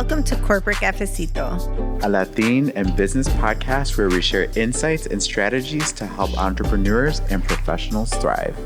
Welcome to Corporate Cafecito, a Latin and business podcast where we share insights and strategies to help entrepreneurs and professionals thrive.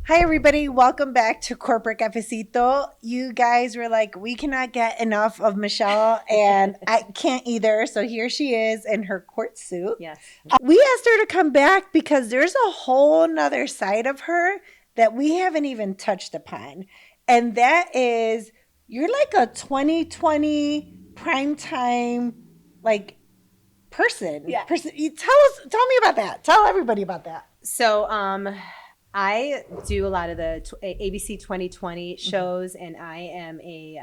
Hi, everybody. Welcome back to Corporate Cafecito. You guys were like, we cannot get enough of Michele, and I can't either. So here she is in her court suit. Yes. We asked her to come back because there's a whole nother side of her that we haven't even touched upon. And that is, you're like a 2020 primetime, person. Yeah. Tell me about that. Tell everybody about that. So, I do a lot of the ABC 2020 shows, and I am a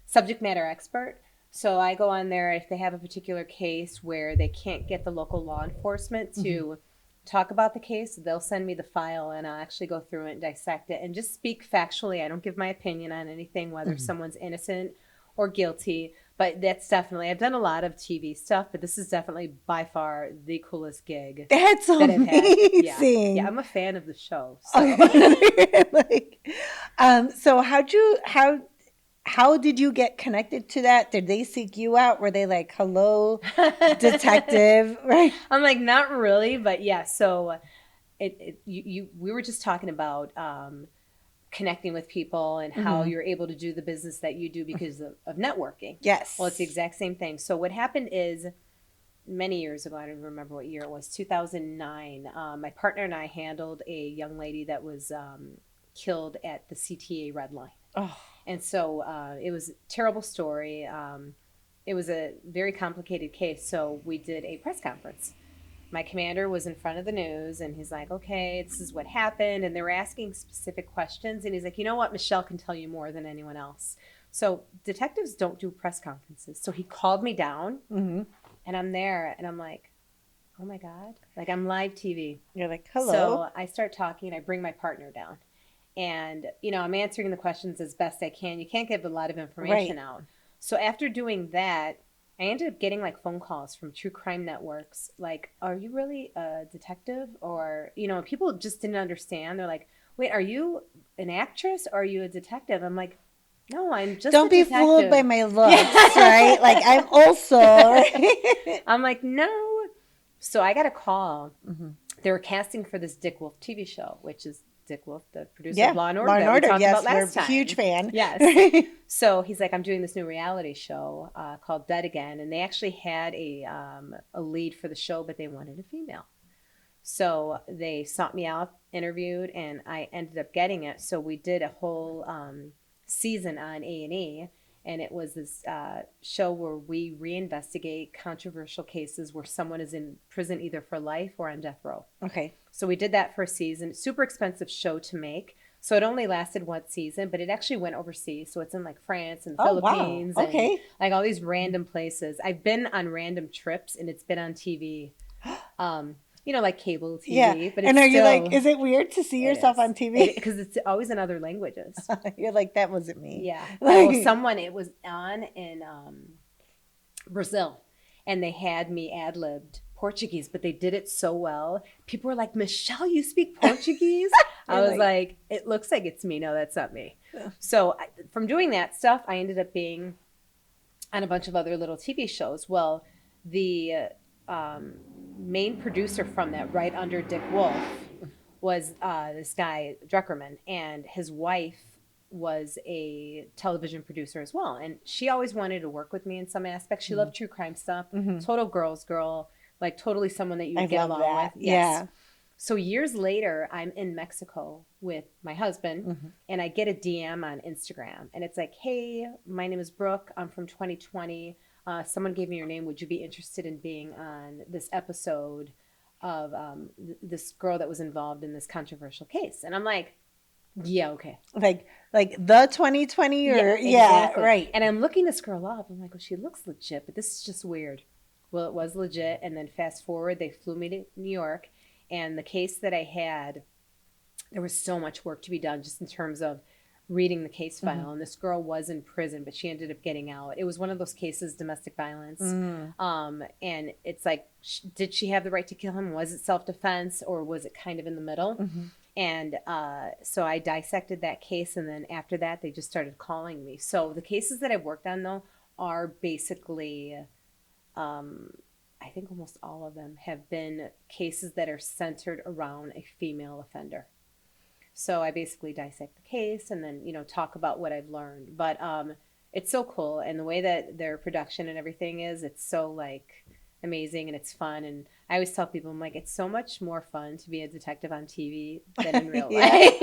subject matter expert. So I go on there if they have a particular case where they can't get the local law enforcement to talk about the case, they'll send me the file, and I'll actually go through it and dissect it and just speak factually. I don't give my opinion on anything, whether someone's innocent or guilty. But that's definitely, I've done a lot of TV stuff, but this is definitely by far the coolest gig. That's amazing. Yeah, I'm a fan of the show. So, so how did you get connected to that? Did they seek you out? Were they like, hello, detective? Right? I'm like, not really, but yeah. So we were just talking about connecting with people and how you're able to do the business that you do because of networking. Yes. Well, it's the exact same thing. So what happened is many years ago, I don't remember what year it was, 2009, my partner and I handled a young lady that was killed at the CTA Red Line. Oh. And so it was a terrible story. It was a very complicated case. So we did a press conference. My commander was in front of the news, and he's like, okay, this is what happened. And they were asking specific questions. And he's like, you know what? Michele can tell you more than anyone else. So detectives don't do press conferences. So he called me down, and I'm there, and I'm like, oh, my God. Like, I'm live TV. You're like, hello. So I start talking. I bring my partner down. And, I'm answering the questions as best I can. You can't give a lot of information out. So after doing that, I ended up getting phone calls from true crime networks. Like, are you really a detective? Or, people just didn't understand. They're like, wait, are you an actress or are you a detective? I'm like, no, I'm just Don't a be detective. fooled by my looks, right? Like, I'm also, right? I'm like, no. So I got a call. They were casting for this Dick Wolf TV show, which is Dick Wolf, the producer of Law and Order that we talked about last time. Huge fan. Yes. So he's like, I'm doing this new reality show called Dead Again. And they actually had a lead for the show, but they wanted a female. So they sought me out, interviewed, and I ended up getting it. So we did a whole season on A&E. And it was this show where we reinvestigate controversial cases where someone is in prison either for life or on death row. Okay. So we did that for a season. Super expensive show to make. So it only lasted one season, but it actually went overseas. So it's in France and the Philippines. Wow. Okay. And all these random places. I've been on random trips, and it's been on TV. Like cable TV. Yeah. But and are you like, is it weird to see yourself on TV? Because it's always in other languages. You're like, that wasn't me. Yeah. It was on in Brazil, and they had me ad-libbed Portuguese, but they did it so well. People were like, Michele, you speak Portuguese? I was like, it looks like it's me. No, that's not me. So from doing that stuff, I ended up being on a bunch of other little TV shows. Well, the main producer from that, right under Dick Wolf, was this guy, Druckerman, and his wife was a television producer as well. And she always wanted to work with me in some aspects. She loved true crime stuff, total girl's girl, like totally someone that you would get along with. Yes. Yeah. So years later, I'm in Mexico with my husband, and I get a DM on Instagram. And it's like, hey, my name is Brooke. I'm from 2020. Someone gave me your name. Would you be interested in being on this episode of this girl that was involved in this controversial case? And I'm like, yeah, okay. Like the 2020 or exactly. Right. And I'm looking this girl up. I'm like, well, she looks legit, but this is just weird. Well, it was legit. And then fast forward, they flew me to New York, and the case that I had, there was so much work to be done just in terms of reading the case file, and this girl was in prison, but she ended up getting out. It was one of those cases, domestic violence. And it's like, did she have the right to kill him? Was it self-defense, or was it kind of in the middle? And so I dissected that case, and then after that, they just started calling me. So the cases that I've worked on, though, are basically, I think almost all of them have been cases that are centered around a female offender. So I basically dissect the case and then, talk about what I've learned. But it's so cool. And the way that their production and everything is, it's so like amazing and it's fun. And I always tell people, I'm like, it's so much more fun to be a detective on TV than in real life.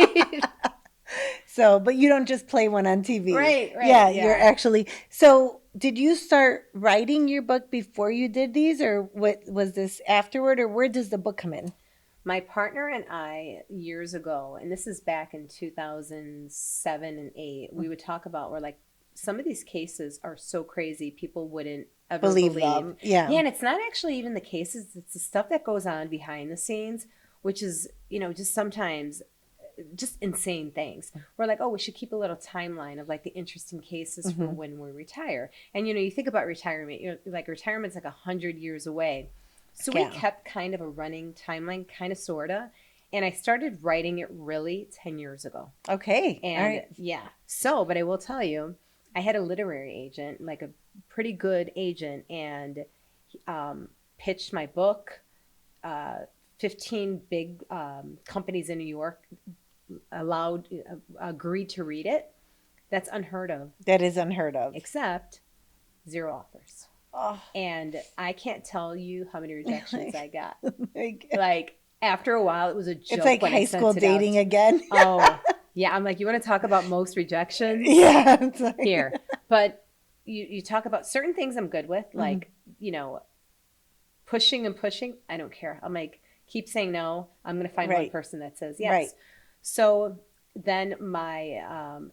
So, but you don't just play one on TV. Right. Yeah, you're actually. So, did you start writing your book before you did these, or what was this afterward, or where does the book come in? My partner and I, years ago, and this is back in 2007 and 8, we would talk about, we're like, some of these cases are so crazy, people wouldn't ever believe them. Yeah, and it's not actually even the cases, it's the stuff that goes on behind the scenes, which is, just sometimes just insane things. We're like, oh, we should keep a little timeline of like the interesting cases for when we retire. And, you think about retirement, like retirement's like 100 years away. So we kept kind of a running timeline, kind of, sort of. And I started writing it really 10 years ago. Okay. And so, but I will tell you, I had a literary agent, like a pretty good agent, and pitched my book. 15 big companies in New York agreed to read it. That's unheard of. That is unheard of. Except 0 authors. Oh. And I can't tell you how many rejections I got. Like, after a while, it was a joke. It's like high school dating again. Oh, yeah. I'm like, you want to talk about most rejections? Yeah. It's like... Here. But you talk about certain things I'm good with, like, pushing and pushing. I don't care. I'm like, keep saying no. I'm going to find one person that says yes. Right. So then my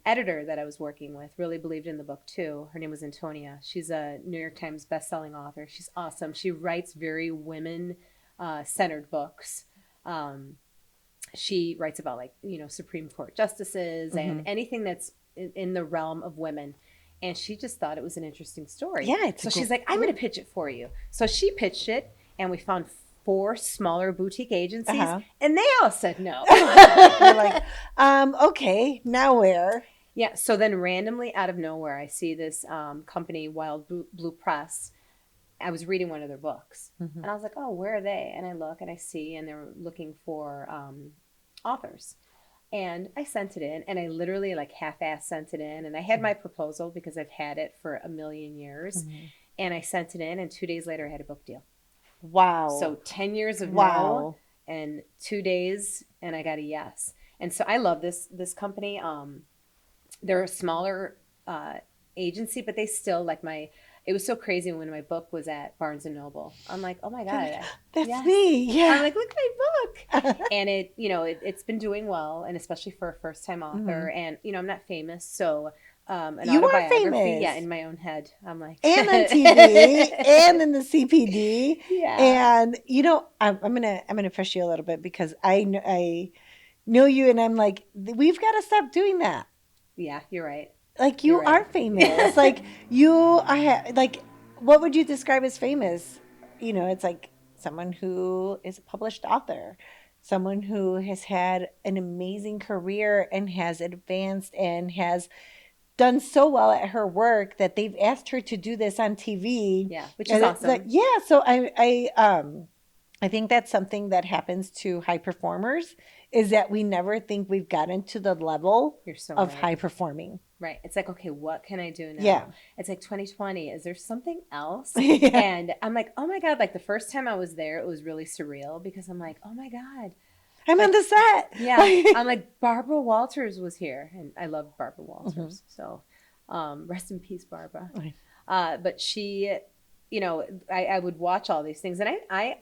editor that I was working with really believed in the book too. Her name was Antonia. She's a New York Times bestselling author. She's awesome. She writes very women-centered books. She writes about, like, Supreme Court justices and anything that's in the realm of women. And she just thought it was an interesting story. Yeah. So she's like, I'm going to pitch it for you. So she pitched it, and we found 4 smaller boutique agencies, and they all said no. You're like, okay, now where? Yeah, so then randomly out of nowhere, I see this company, Wild Blue Press. I was reading one of their books, and I was like, oh, where are they? And I look, and I see, and they're looking for authors. And I sent it in, and I literally, like, half-assed sent it in, and I had my proposal because I've had it for a million years, and I sent it in, and 2 days later, I had a book deal. Wow. So 10 years of no, and 2 days, and I got a yes. And so I love this company. They're a smaller agency, but they still, like, it was so crazy when my book was at Barnes & Noble. I'm like, oh my God. That's me. Yeah. I'm like, look at my book. And it's been doing well, and especially for a first-time author. And, I'm not famous, so... an you are autobiography, famous. Yeah, in my own head. I'm like, and on TV, and in the CPD. Yeah. And I'm gonna push you a little bit because I know you, and I'm like, we've got to stop doing that. Yeah, you're right. Like, you are famous. Like, you are, like, what would you describe as famous? It's like someone who is a published author, someone who has had an amazing career and has advanced and has done so well at her work that they've asked her to do this on TV. Yeah, which is awesome. Like, yeah, so I think that's something that happens to high performers, is that we never think we've gotten to the level of high performing. Right. It's like, okay, what can I do now? Yeah. It's like 2020. Is there something else? Yeah. And I'm like, oh my God, like the first time I was there, it was really surreal because I'm like, oh my God. I'm on the set. Yeah. I'm like, Barbara Walters was here. And I love Barbara Walters. So rest in peace, Barbara. But she, I would watch all these things. And I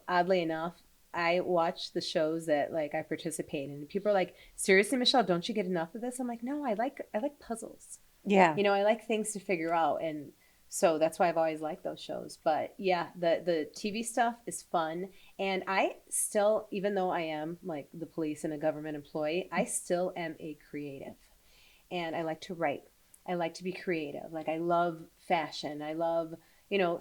oddly enough, I watch the shows that, like, I participate in. People are like, seriously, Michelle, don't you get enough of this? I'm like, no, I like puzzles. Yeah. I like things to figure out. And so that's why I've always liked those shows. But yeah, the TV stuff is fun. And I still, even though I am like the police and a government employee, I still am a creative. and I like to write. I like to be creative. Like I love fashion. I love,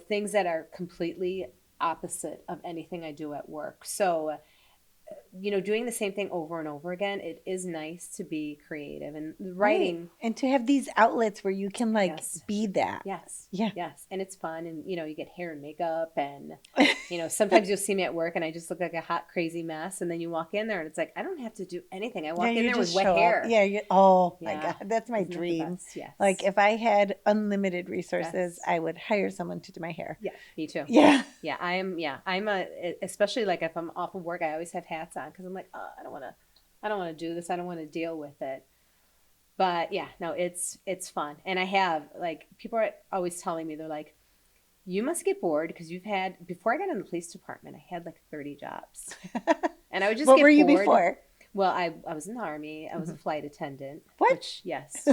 things that are completely opposite of anything I do at work. So doing the same thing over and over again, it is nice to be creative and writing. Right. And to have these outlets where you can like Yes. be that. Yes. Yeah. Yes. And it's fun. And, you get hair and makeup and, sometimes you'll see me at work and I just look like a hot, crazy mess. And then you walk in there and it's like, I don't have to do anything. I walk in there with wet hair. Yeah. Oh my Yeah. God. That's my Isn't that the dream. best? Yes. Like if I had unlimited resources, Yes. I would hire someone to do my hair. Yeah, me too. Yeah. Yeah, I'm especially like if I'm off of work, I always have hats on because I'm like, oh, I don't want to do this. I don't want to deal with it. But yeah, no, it's fun. And I have like people are always telling me, they're like, you must get bored because before I got in the police department, I had like 30 jobs. And I would just What get were you bored. before? Well, I was in the Army. I was a flight attendant. What? Which, yes.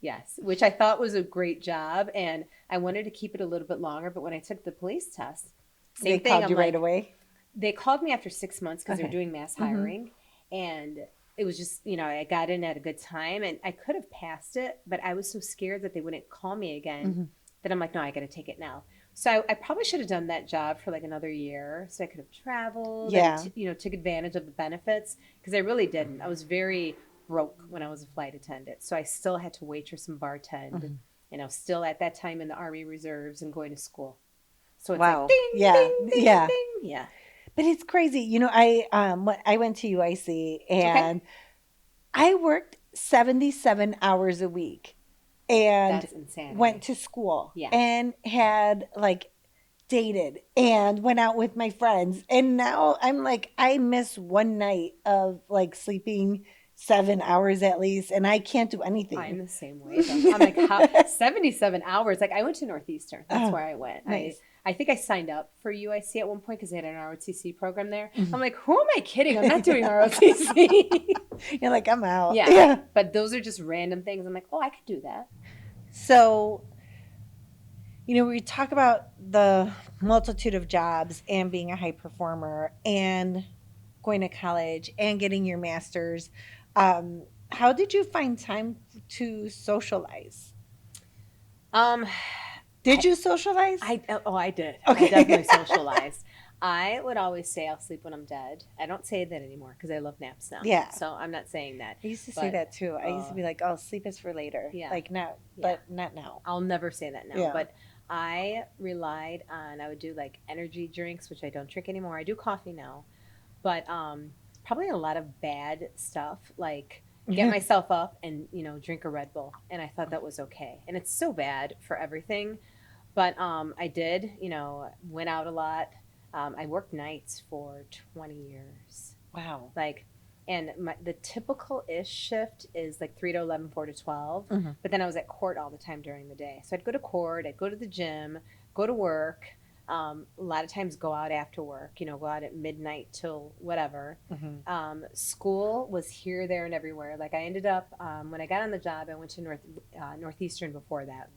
Yes, which I thought was a great job, and I wanted to keep it a little bit longer. But when I took the police test, They called you right away? They called me after 6 months because they were Okay. doing mass hiring, and it was just I got in at a good time, and I could have passed it, but I was so scared that they wouldn't call me again that I'm like, no, I got to take it now. So I probably should have done that job for like another year, so I could have traveled, Yeah. and took advantage of the benefits because I really didn't. I was very broke when I was a flight attendant. So I still had to waitress and bartend, still at that time in the Army Reserves and going to school. So it's Wow. like ding, Yeah. ding, ding, Yeah. ding. Yeah. But it's crazy. I went to UIC and I worked 77 hours a week and That's insanity. went to school Yeah. and had like dated and went out with my friends. And now I'm like, I miss one night of like sleeping 7 hours at least, and I can't do anything. I'm the same way. Though. I'm like, how 77 hours? Like I went to Northeastern. That's where I went. Nice. I think I signed up for UIC at one point because they had an ROTC program there. I'm like, who am I kidding? I'm not doing ROTC. You're like, I'm out. Yeah. But those are just random things. I'm like, oh, I could do that. So, we talk about the multitude of jobs and being a high performer and going to college and getting your master's. How did you find time to socialize? Did you socialize? I did. Okay. I definitely socialized. I would always say I'll sleep when I'm dead. I don't say that anymore because I love naps now. Yeah. So I'm not saying that. I used to say that too. I used to be like, oh, sleep is for later. Yeah. Like not, Yeah. but not now. I'll never say that now. Yeah. But I relied on, I would do like energy drinks, which I don't drink anymore. I do coffee now. But probably a lot of bad stuff, like get myself up and, drink a Red Bull. And I thought that was okay. And it's so bad for everything. But I did, went out a lot. I worked nights for 20 years. Wow. And the typical-ish shift is like 3 to 11, 4 to 12. But then I was at court all the time during the day. So I'd go to court, I'd go to the gym, go to work. A lot of times go out after work, go out at midnight till whatever. School was here, there, and everywhere. Like I ended up, when I got on the job, I went to Northeastern before that.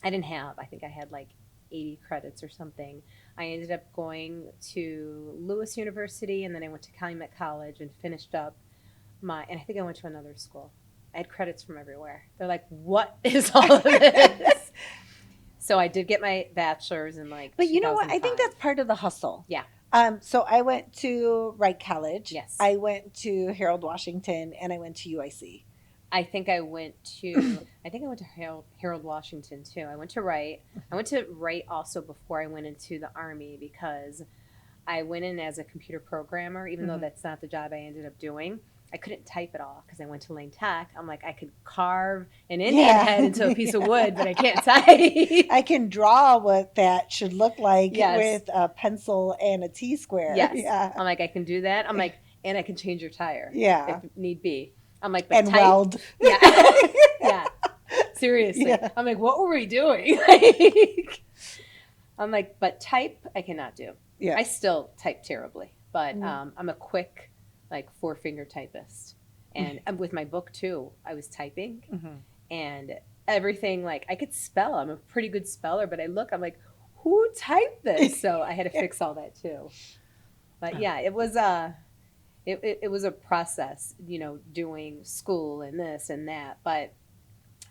I think I had like 80 credits or something. I ended up going to Lewis University, and then I went to Calumet College and finished up and I think I went to another school. I had credits from everywhere. They're like, what is all of this? So I did get my bachelor's in like But you know what? I think 2005. that's part of the hustle. Yeah. So I went to Wright College. Yes. I went to Harold Washington and I went to UIC. I think I went to Harold Washington too. I went to Wright. I went to Wright also before I went into the Army because I went in as a computer programmer, even though that's not the job I ended up doing. I couldn't type at all because I went to Lane Tech. I'm like, I could carve an Indian head into a piece of wood, but I can't type. I can draw what that should look like Yes. with a pencil and a T-square. Yes. Yeah. I'm like, I can do that. I'm like, and I can change your tire. Yeah. If need be. I'm like, but And type. weld. Yeah. Yeah. Seriously. Yeah. I'm like, what were we doing? I'm like, but type I cannot do. Yeah. I still type terribly, but I'm a quick, like 4-finger typist. And with my book too, I was typing and everything, like I could spell. I'm a pretty good speller, but I'm like, who typed this? So I had to fix all that too. But yeah, it was it was a process, doing school and this and that. But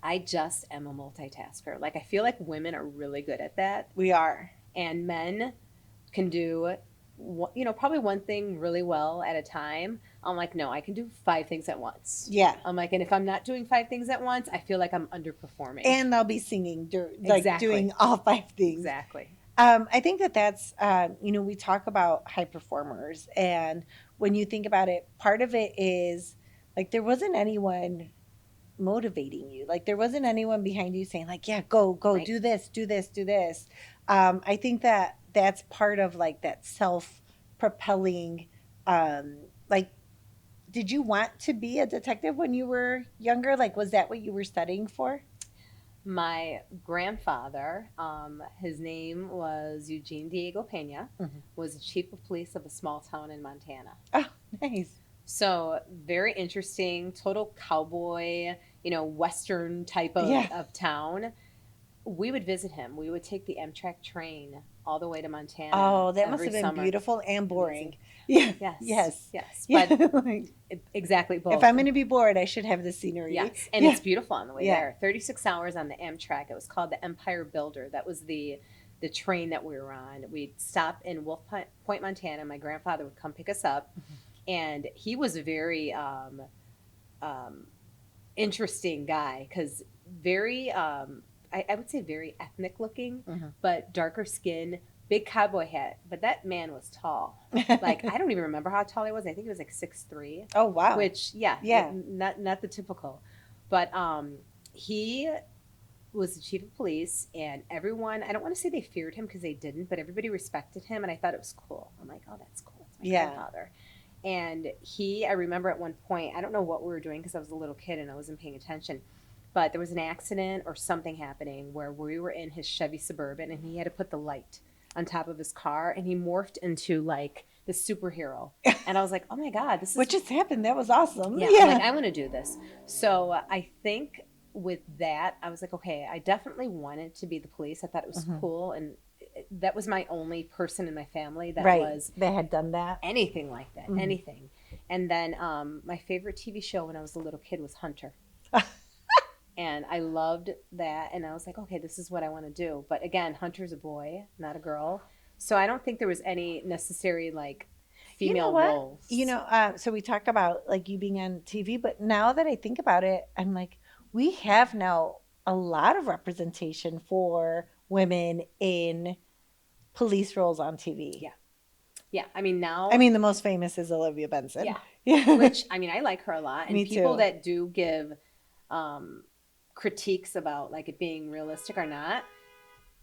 I just am a multitasker. Like, I feel like women are really good at that, We are. and men can do, probably one thing really well at a time. I'm like, no, I can do 5 things at once. Yeah. I'm like, and if I'm not doing 5 things at once, I feel like I'm underperforming. And they'll be singing, like Exactly. doing all 5 things. Exactly. I think that's, we talk about high performers. And when you think about it, part of it is like there wasn't anyone motivating you. Like there wasn't anyone behind you saying like, yeah, go, Right. do this, do this, do this. I think that's part of like that self-propelling, like, did you want to be a detective when you were younger? Like, was that what you were studying for? My grandfather, his name was Eugene Diego Pena, was the chief of police of a small town in Montana. Oh, nice. So very interesting, total cowboy, Western type of town. We would visit him. We would take the Amtrak train all the way to Montana. Oh, that must every have been summer. beautiful and boring. Amazing. Yeah. Yes. Yes. But Like, exactly both. if I'm going to be bored, I should have the scenery. Yes, and it's beautiful on the way Yeah. there. 36 hours on the Amtrak. It was called the Empire Builder. That was the train that we were on. We'd stop in Wolf Point, Montana. My grandfather would come pick us up, and he was a very interesting guy because very, I would say very ethnic looking, but darker skin, big cowboy hat. But that man was tall. Like, I don't even remember how tall he was. I think he was like 6'3". Oh, wow. Which, yeah. Not the typical. But he was the chief of police, and everyone, I don't want to say they feared him because they didn't, but everybody respected him, and I thought it was cool. I'm like, oh, that's cool. It's my grandfather. And I remember at one point, I don't know what we were doing because I was a little kid and I wasn't paying attention, but there was an accident or something happening where we were in his Chevy Suburban and he had to put the light on top of his car and he morphed into like the superhero. And I was like, oh my God, this is... What just happened? That was awesome. Yeah, I'm like, I want to do this. So I think with that, I was like, okay, I definitely wanted to be the police. I thought it was cool. And that was my only person in my family that they had done that. Anything like that, anything. And then my favorite TV show when I was a little kid was Hunter. And I loved that. And I was like, okay, this is what I want to do. But again, Hunter's a boy, not a girl. So I don't think there was any necessary like female roles. So we talk about like you being on TV, but now that I think about it, I'm like, we have now a lot of representation for women in police roles on TV. Yeah. I mean, now... the most famous is Olivia Benson. Yeah. Which, I like her a lot. And Me people too. that do give critiques about like it being realistic or not,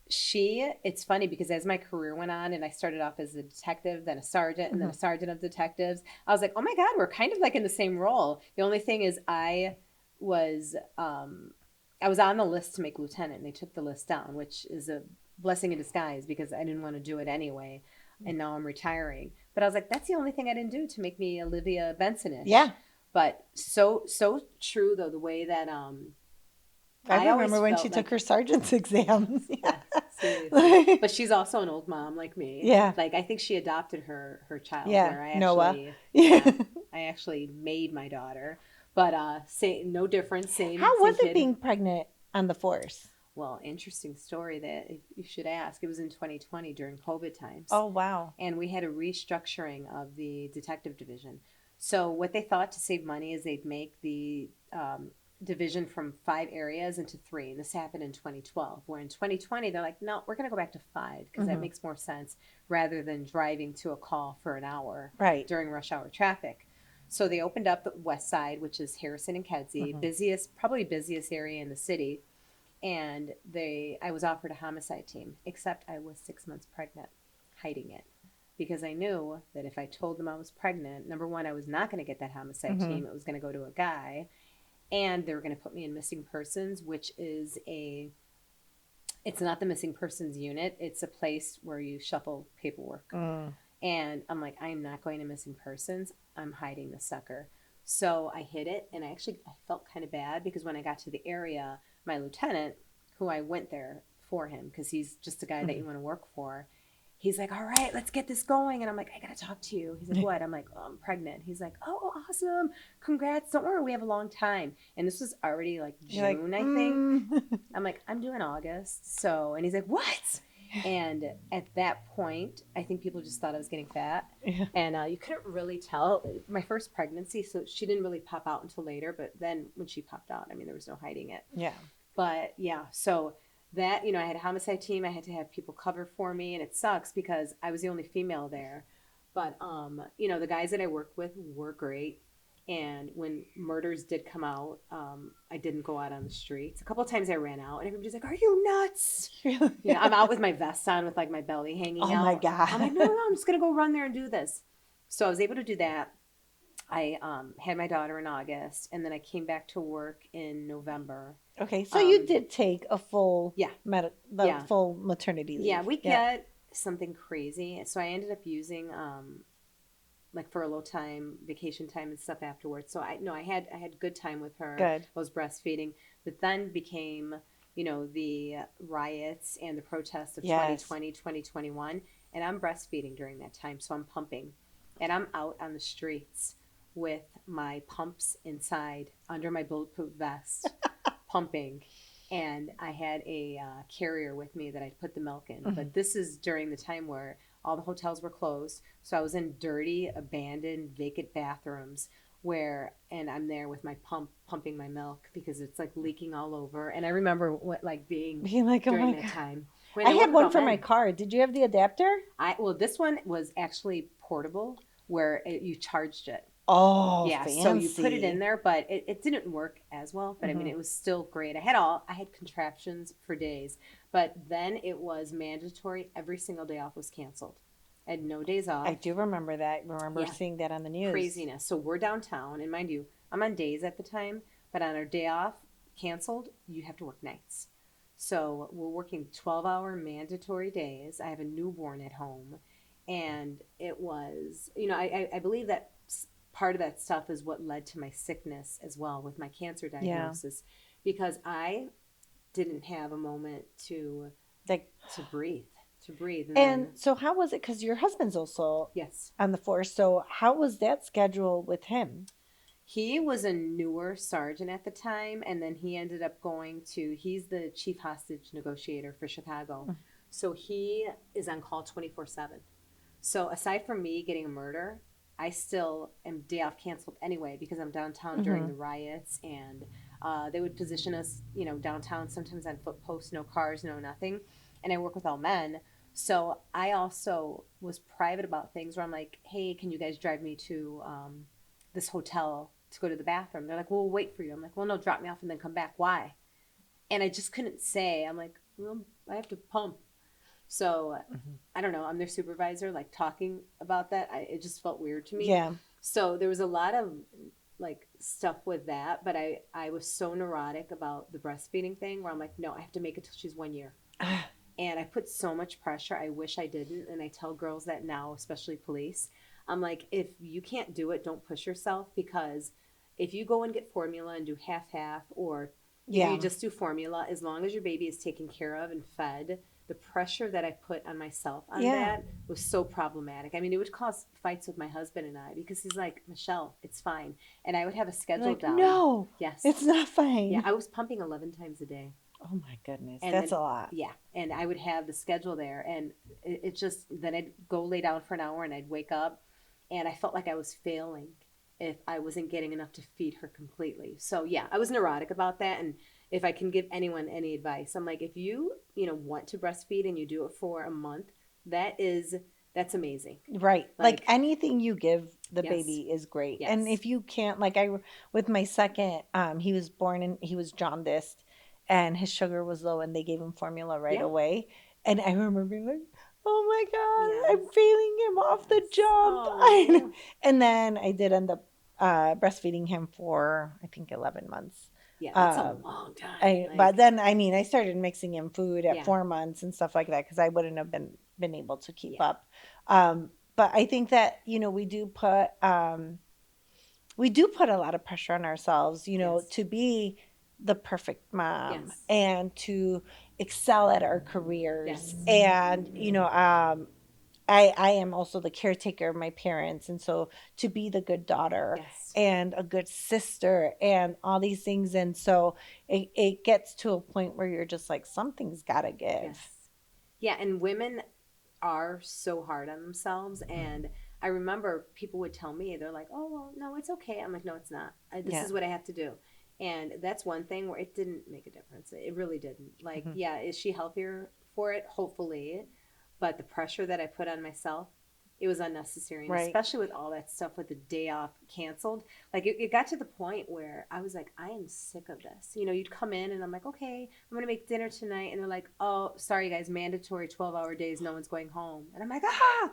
it's funny because as my career went on and I started off as a detective, then a sergeant, and then a sergeant of detectives, I was like, oh my God, we're kind of like in the same role. The only thing is I was on the list to make lieutenant and they took the list down, which is a blessing in disguise because I didn't want to do it anyway. And now I'm retiring. But I was like, that's the only thing I didn't do to make me Olivia Benson-ish. Yeah. But so true though, the way that I remember when she took her sergeant's exams. Yeah, seriously. But she's also an old mom like me. Yeah. Like I think she adopted her child. Yeah. Where I Noah. actually, yeah, I actually made my daughter. But no difference. Same. How was same it kid. being pregnant on the force? Well, interesting story that you should ask. It was in 2020 during COVID times. Oh, wow. And we had a restructuring of the detective division. So what they thought to save money is they'd make the division from 5 areas into 3. And this happened in 2012. Where in 2020, they're like, no, we're going to go back to 5 because that makes more sense rather than driving to a call for an hour during rush hour traffic. So they opened up the west side, which is Harrison and Kedzie, probably busiest area in the city. And I was offered a homicide team, except I was 6 months pregnant, hiding it. Because I knew that if I told them I was pregnant, number one, I was not going to get that homicide team. It was going to go to a guy. And they were going to put me in missing persons, which is it's not the missing persons unit. It's a place where you shuffle paperwork. And I'm like, I am not going to missing persons. I'm hiding the sucker. So I hid it. And I felt kind of bad because when I got to the area, my lieutenant, who I went there for him, because he's just a guy that you want to work for, he's like, all right, let's get this going. And I'm like, I got to talk to you. He's like, what? I'm like, oh, I'm pregnant. He's like, oh, awesome. Congrats. Don't worry. We have a long time. And this was already like June, I think. I'm like, I'm doing August. So, and he's like, what? And at that point, I think people just thought I was getting fat. Yeah. And you couldn't really tell. My first pregnancy, so she didn't really pop out until later. But then when she popped out, I mean, there was no hiding it. Yeah. But yeah, so that, I had a homicide team. I had to have people cover for me. And it sucks because I was the only female there. But, the guys that I worked with were great. And when murders did come out, I didn't go out on the streets. A couple of times I ran out and everybody's like, are you nuts? I'm out with my vest on with like my belly hanging out. Oh my God. I'm like, no, I'm just going to go run there and do this. So I was able to do that. I had my daughter in August, and then I came back to work in November. Okay, so you did take a full full maternity leave. Yeah, we get something crazy. So I ended up using like furlough time, vacation time, and stuff afterwards. So I had good time with her. Good. I was breastfeeding, but then became the riots and the protests of 2020, 2021, and I'm breastfeeding during that time. So I'm pumping, and I'm out on the streets with my pumps inside under my bulletproof vest, pumping. And I had a carrier with me that I put the milk in. Mm-hmm. But this is during the time where all the hotels were closed. So I was in dirty, abandoned, vacant bathrooms and I'm there with my pumping my milk because it's like leaking all over. And I remember being like, during that time. I had one for my car. Did you have the adapter? This one was actually portable where you charged it. Oh, yeah. Fancy. So you put it in there, but it didn't work as well. But I mean, it was still great. I had contractions for days, but then it was mandatory. Every single day off was canceled. I had no days off. I do remember that. Seeing that on the news. Craziness. So we're downtown, and mind you, I'm on days at the time, but on our day off, canceled, you have to work nights. So we're working 12-hour mandatory days. I have a newborn at home, and it was, I believe that part of that stuff is what led to my sickness as well with my cancer diagnosis, because I didn't have a moment to breathe. And so how was it? Because your husband's also on the force. So how was that schedule with him? He was a newer sergeant at the time, and then he ended up he's the chief hostage negotiator for Chicago. Mm-hmm. So he is on call 24/7. So aside from me getting a murder, I still am day off canceled anyway because I'm downtown during the riots, and they would position us, downtown sometimes on foot posts, no cars, no nothing. And I work with all men. So I also was private about things where I'm like, hey, can you guys drive me to this hotel to go to the bathroom? They're like, well, we'll wait for you. I'm like, well, no, drop me off and then come back. Why? And I just couldn't say. I'm like, well, I have to pump. So I don't know. I'm their supervisor, like talking about that. It just felt weird to me. Yeah. So there was a lot of stuff with that. But I was so neurotic about the breastfeeding thing where I'm like, no, I have to make it till she's 1 year. And I put so much pressure. I wish I didn't. And I tell girls that now, especially police. I'm like, if you can't do it, don't push yourself, because if you go and get formula and do half or you just do formula, as long as your baby is taken care of and fed, the pressure that I put on myself on that was so problematic. I mean, it would cause fights with my husband and I because he's like, Michelle, it's fine. And I would have a schedule down. No, yes, it's not fine. Yeah, I was pumping 11 times a day. Oh my goodness, and that's then, a lot. Yeah, and I would have the schedule there, and it just, then I'd go lay down for an hour and I'd wake up, and I felt like I was failing if I wasn't getting enough to feed her completely. So yeah, I was neurotic about that. And if I can give anyone any advice, I'm like, if you want to breastfeed and you do it for a month, that's amazing. Right. Like anything you give the baby is great. Yes. And if you can't, with my second, he was born and he was jaundiced and his sugar was low and they gave him formula right away. And I remember being like, oh my God, I'm failing him off the jump. Oh. And then I did end up breastfeeding him for, I think, 11 months. Yeah, that's a long time. But then, I started mixing in food at 4 months and stuff like that because I wouldn't have been able to keep up. But I think that, we do put a lot of pressure on ourselves, to be the perfect mom and to excel at our careers. And, I am also the caretaker of my parents. And so to be the good daughter Yes. and a good sister and all these things. And so it gets to a point where you're just like, something's got to give. Yes. Yeah, and women are so hard on themselves. And I remember people would tell me, they're like, oh, well, no, it's okay. I'm like, no, it's not. This Yeah. is what I have to do. And that's one thing where it didn't make a difference. It really didn't. Like, yeah, is she healthier for it? Hopefully. But the pressure that I put on myself, it was unnecessary. And Right. especially with all that stuff with the day off canceled. Like, it got to the point where I was like, I am sick of this. You know, you'd come in and I'm like, okay, I'm going to make dinner tonight. And they're like, oh, sorry, guys, mandatory 12-hour days. No one's going home. And I'm like, ah,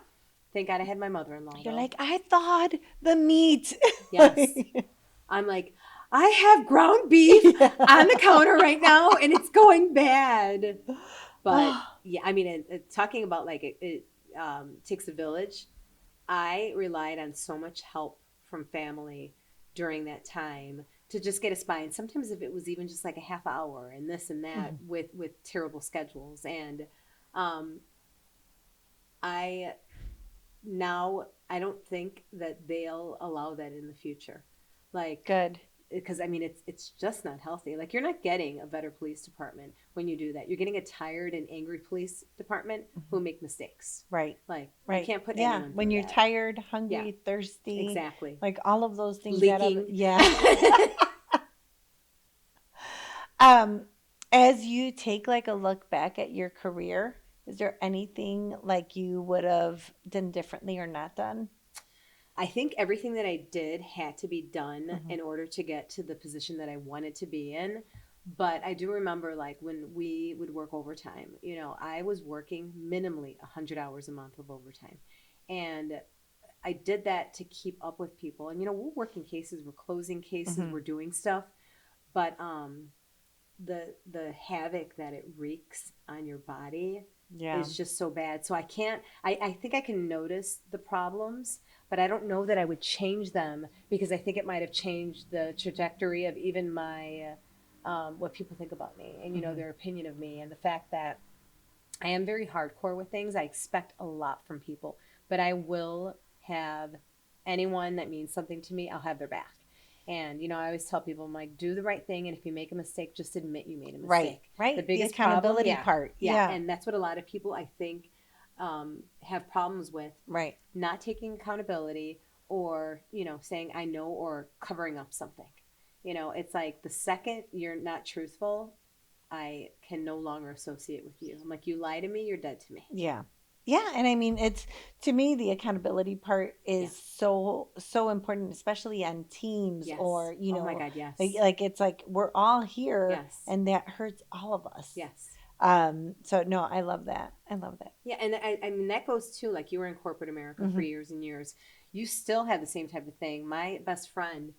thank God I had my mother-in-law. You're though. like, I thawed the meat. Yes. I'm like, I have ground beef on the counter right now and it's going bad. But yeah, I mean, talking about like it takes a village. I relied on so much help from family during that time to just get us by. And sometimes if it was even just like a half hour and this and that with terrible schedules. And I don't think that they'll allow that in the future. Like, Good. because I mean it's just not healthy. Like, you're not getting a better police department when you do that. You're getting a tired and angry police department who make mistakes. Right. Like, Right. you can't put yeah. anyone When through you're that. tired, hungry, Yeah. thirsty. Exactly. Like all of those things. Leaking. Yeah. As you take like a look back at your career, is there anything like you would have done differently or not done? I think everything that I did had to be done in order to get to the position that I wanted to be in. But I do remember, like, when we would work overtime, you know, I was working minimally 100 hours a month of overtime. And I did that to keep up with people. And, you know, we're working cases, we're closing cases, we're doing stuff. But the havoc that it wreaks on your body Yeah. is just so bad. So I think I can notice the problems, but I don't know that I would change them, because I think it might have changed the trajectory of even my what people think about me and, you know, their opinion of me, and the fact that I am very hardcore with things. I expect a lot from people, but I will have anyone that means something to me, I'll have their back. And, you know, I always tell people, I'm like, do the right thing. And if you make a mistake, just admit you made a mistake. Right. The biggest accountability problem, part. Yeah. And that's what a lot of people, I think, have problems with. Right. Not taking accountability, or, you know, saying I know, or covering up something. You know, it's like the second you're not truthful, I can no longer associate with you. I'm like, you lie to me, you're dead to me. Yeah. Yeah. And I mean, it's, to me, the accountability part is so important, especially on teams Yes. or, you know, oh my God, yes. like it's like we're all here Yes. and that hurts all of us. Yes. So no, I love that. Yeah, and I mean, that goes to, like, you were in corporate America for years and years. You still have the same type of thing. My best friend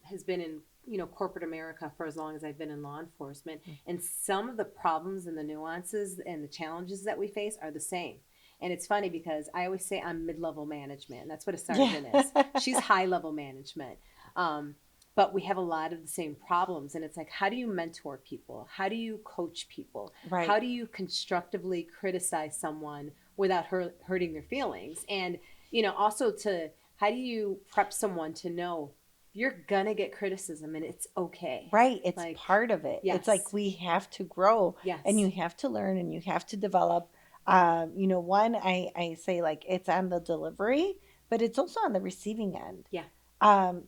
has been in, you know, corporate America for as long as I've been in law enforcement, and some of the problems and the nuances and the challenges that we face are the same. And it's funny because I always say I'm mid-level management. That's what a sergeant is. She's high-level management. But we have a lot of the same problems. And it's like, how do you mentor people? How do you coach people? Right. How do you constructively criticize someone without hurting their feelings? And, you know, also how do you prep someone to know you're going to get criticism and it's okay? Right. It's like, part of it. Yes. It's like we have to grow and you have to learn and you have to develop. You know, one, I say like it's on the delivery, but it's also on the receiving end. Yeah.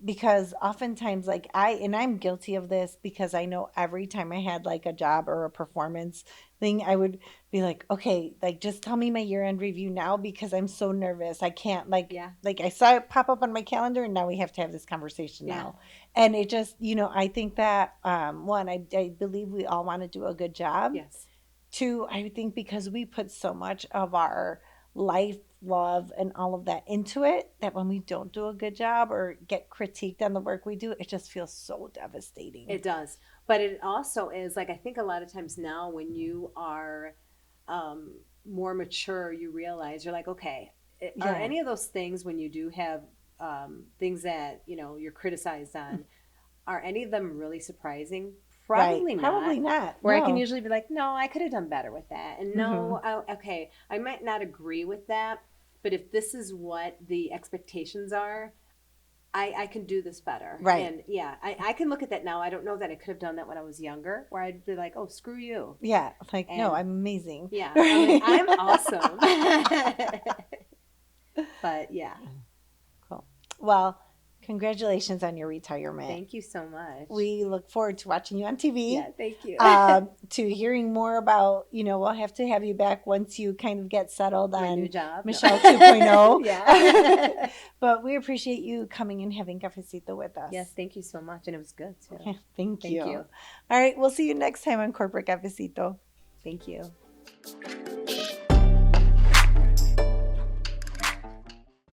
Because oftentimes like I'm guilty of this, because I know every time I had like a job or a performance thing, I would be like, okay, like just tell me my year-end review now, because I'm so nervous. I can't like I saw it pop up on my calendar and now we have to have this conversation now. And it just, you know, I think that one, I believe we all want to do a good job. Yes. Two, I think because we put so much of our life, love, and all of that into it, that when we don't do a good job or get critiqued on the work we do, it just feels so devastating. It does. But it also is like, I think a lot of times now when you are more mature, you realize, you're like, okay, are any of those things, when you do have things that, you know, you're criticized on, are any of them really surprising? Probably not. Probably not. Where I No. can usually be like, no, I could have done better with that. And no, okay, I might not agree with that, but if this is what the expectations are, I can do this better. Right. And yeah, I can look at that now. I don't know that I could have done that when I was younger, where I'd be like, oh, screw you. Yeah. Like, no, And- I'm amazing. Yeah. I'm awesome. But yeah. Cool. Well, congratulations on your retirement. Thank you so much. We look forward to watching you on TV. Yeah, thank you. To hearing more about, we'll have to have you back once you kind of get settled My on new job. Michelle 2.0. Yeah. But we appreciate you coming and having cafecito with us. Yes, thank you so much. And it was good too. Yeah, thank you. you. All right, we'll see you next time on Corporate Cafecito. Thank you.